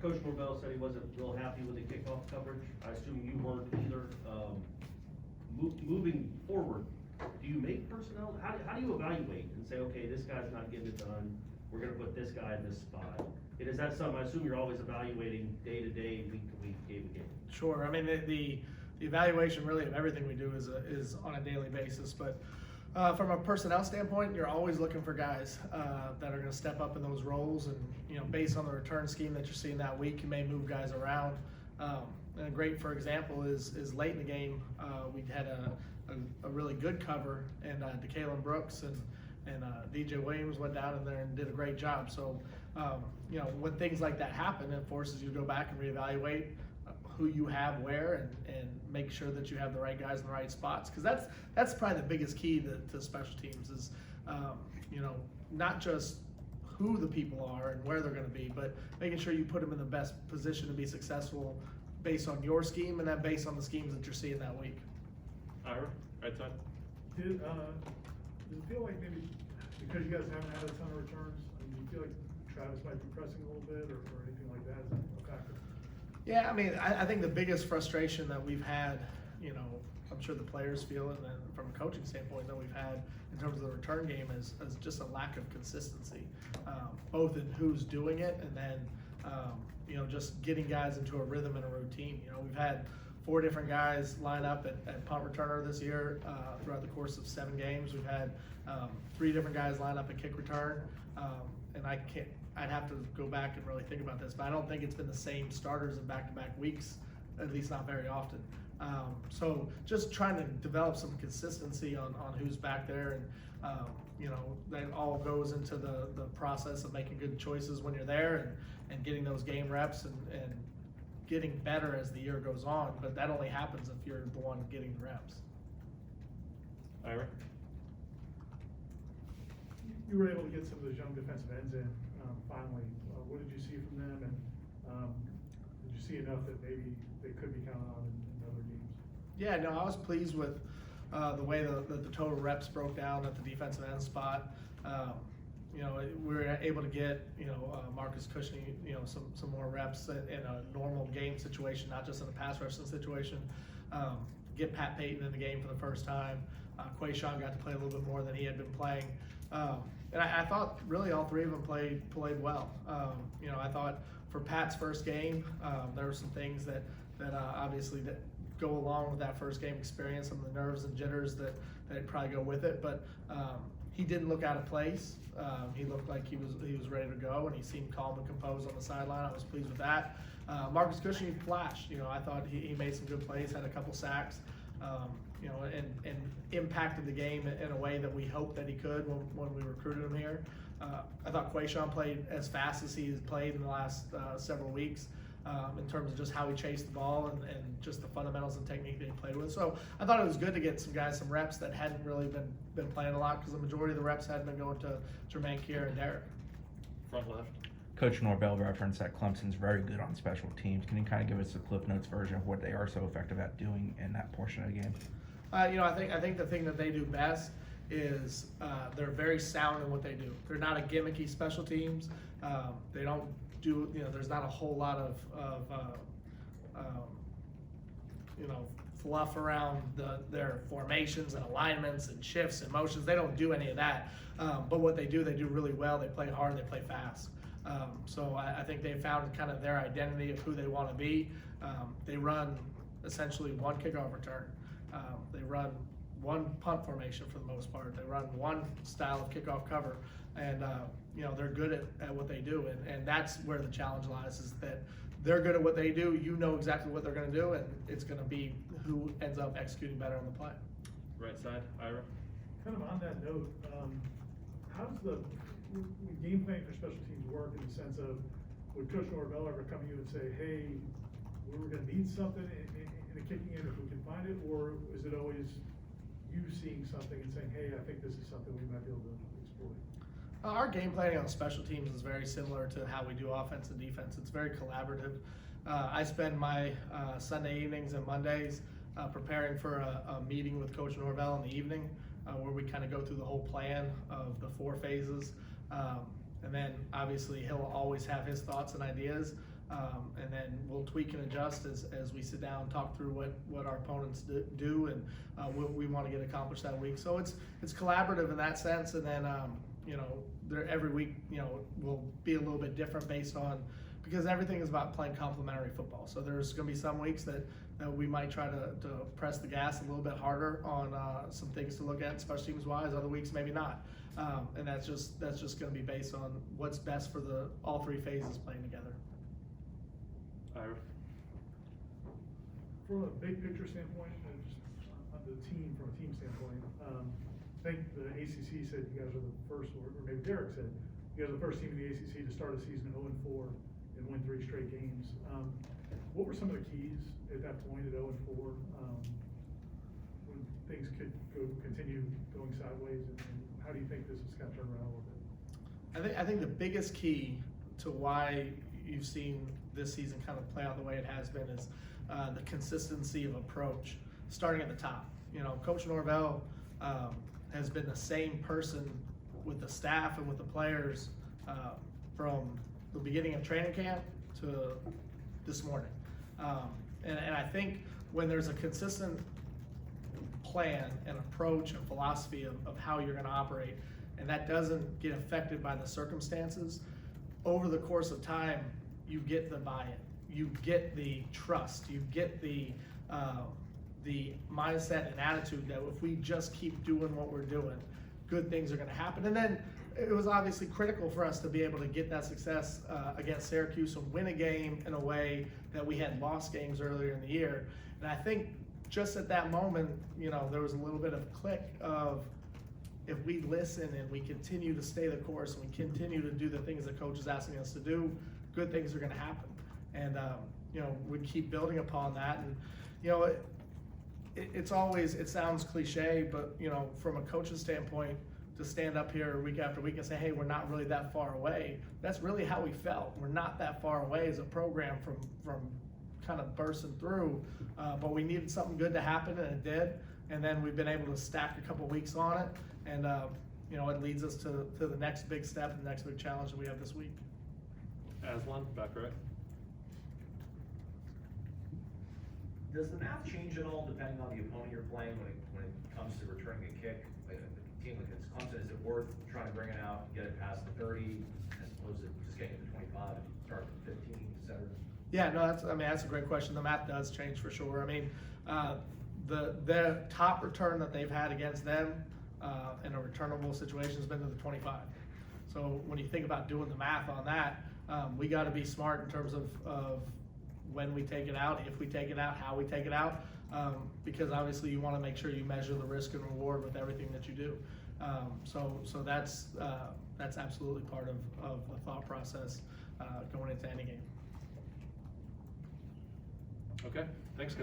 Coach Norvell said he wasn't real happy with the kickoff coverage. I assume you weren't either. Moving forward, do you make personnel? How do you evaluate and say, okay, this guy's not getting it done, we're going to put this guy in this spot? And is that something, I assume you're always evaluating day to day, week to week, game to game? Sure. I mean, the evaluation really of everything we do is on a daily basis. But from a personnel standpoint, you're always looking for guys that are going to step up in those roles. And, you know, based on the return scheme that you're seeing that week, you may move guys around. And a great, for example, is late in the game, we had a really good cover, and DeKalen Brooks and DJ Williams went down in there and did a great job. So, you know, when things like that happen, it forces you to go back and reevaluate who you have where and make sure that you have the right guys in the right spots. Because that's probably the biggest key to special teams is, you know, not just who the people are and where they're going to be, but making sure you put them in the best position to be successful based on your scheme and then based on the schemes that you're seeing that week. Ira, right side. Does it feel like maybe because you guys haven't had a ton of returns, do you feel like Travis might be pressing a little bit or anything like that? Is that a factor? Yeah, I mean, I think the biggest frustration that we've had, you know, I'm sure the players feel it, and from a coaching standpoint that we've had in terms of the return game is just a lack of consistency, both in who's doing it and then, you know, just getting guys into a rhythm and a routine. You know, we've had 4 different guys line up at punt returner this year throughout the course of 7 games. We've had 3 different guys line up at kick return, and I'd have to go back and really think about this, but I don't think it's been the same starters in back-to-back weeks, at least not very often. So just trying to develop some consistency on who's back there, and you know, that all goes into the process of making good choices when you're there and getting those game reps and getting better as the year goes on, but that only happens if you're the one getting the reps. Ira? You were able to get some of those young defensive ends in finally. What did you see from them, and did you see enough that maybe they could be counted on in other games? Yeah, no, I was pleased with the way the total reps broke down at the defensive end spot. You know, we were able to get, you know, Marcus Cushing, you know, some more reps in a normal game situation, not just in a pass rushing situation. Get Pat Payton in the game for the first time. Quayshawn got to play a little bit more than he had been playing. And I thought really all 3 of them played well. You know, I thought for Pat's first game, there were some things that obviously that go along with that first game experience, some of the nerves and jitters that probably go with it. But he didn't look out of place. He looked like he was ready to go, and he seemed calm and composed on the sideline. I was pleased with that. Marcus Cushing flashed. You know, I thought he made some good plays, had a couple sacks. You know, and impacted the game in a way that we hoped that he could when we recruited him here. I thought Quayshawn played as fast as he has played in the last several weeks in terms of just how he chased the ball and just the fundamentals and technique that he played with. So I thought it was good to get some guys some reps that hadn't really been playing a lot, because the majority of the reps had been going to Jermaine Kier and Derek. Front left. Coach Norvell referenced that Clemson's very good on special teams. Can you kind of give us a Cliff Notes version of what they are so effective at doing in that portion of the game? You know, I think the thing that they do best is they're very sound in what they do. They're not a gimmicky special teams. They don't do, you know, there's not a whole lot of you know, fluff around their formations and alignments and shifts and motions. They don't do any of that. But what they do really well. They play hard, they play fast. So I think they found kind of their identity of who they want to be. They run essentially one kickoff return. They run one punt formation for the most part. They run one style of kickoff cover, and you know, they're good at what they do, and that's where the challenge lies, is that they're good at what they do. You know exactly what they're going to do, and it's going to be who ends up executing better on the play. Right side, Ira. Kind of on that note, how does the game plan for special teams work, in the sense of, would Coach Norvell ever come to you and say, hey, we're going to need something in the kicking game if we can find it, or is it always you seeing something and saying, hey, I think this is something we might be able to exploit? Our game planning on special teams is very similar to how we do offense and defense. It's very collaborative. I spend my Sunday evenings and Mondays preparing for a meeting with Coach Norvell in the evening, where we kind of go through the whole plan of the 4 phases. And then obviously he'll always have his thoughts and ideas, And then we'll tweak and adjust as we sit down and talk through what our opponents do and what we want to get accomplished that week. So it's collaborative in that sense. And then, every week, will be a little bit different based on, because everything is about playing complementary football. So there's going to be some weeks that we might try to press the gas a little bit harder on some things to look at, special teams wise. Other weeks maybe not, and that's just going to be based on what's best for all three phases playing together. Ira? From a big picture standpoint, and just on the team, from a team standpoint, I think the ACC said you guys are the first, or maybe Derek said, you guys are the first team in the ACC to start a season 0-4 and win 3 straight games. What were some of the keys at that point at 0-4, when things could continue going sideways, and how do you think this has kind of turned around a little bit? I think the biggest key to why you've seen this season kind of play out the way it has been is the consistency of approach, starting at the top. Coach Norvell has been the same person with the staff and with the players from the beginning of training camp to this morning. And I think when there's a consistent plan and approach and philosophy of how you're going to operate, and that doesn't get affected by the circumstances, over the course of time, you get the buy-in, you get the trust, you get the mindset and attitude that if we just keep doing what we're doing, good things are going to happen. And then it was obviously critical for us to be able to get that success against Syracuse and win a game in a way that we had lost games earlier in the year. And I think just at that moment, there was a little bit of a click of, if we listen and we continue to stay the course and we continue to do the things that coach is asking us to do, good things are going to happen. And we keep building upon that. And it's always, it sounds cliche, but from a coach's standpoint, to stand up here week after week and say, hey, we're not really that far away, that's really how we felt. We're not that far away as a program from kind of bursting through, but we needed something good to happen, and it did. And then we've been able to stack a couple weeks on it, and it leads us to the next big step and the next big challenge that we have this week. Aslan, back right. Does the math change at all depending on the opponent you're playing when it comes to returning a kick? Like a team like Clemson, is it worth trying to bring it out and get it past the 30 as opposed to just getting it to 25 and start from 15, etc.? Yeah, no, that's a great question. The math does change for sure. I mean, the top return that they've had against them in a returnable situation has been to the 25. So when you think about doing the math on that, we got to be smart in terms of when we take it out, if we take it out, how we take it out, because obviously you want to make sure you measure the risk and reward with everything that you do. So that's absolutely part of the thought process going into any game. Okay, thanks, guys.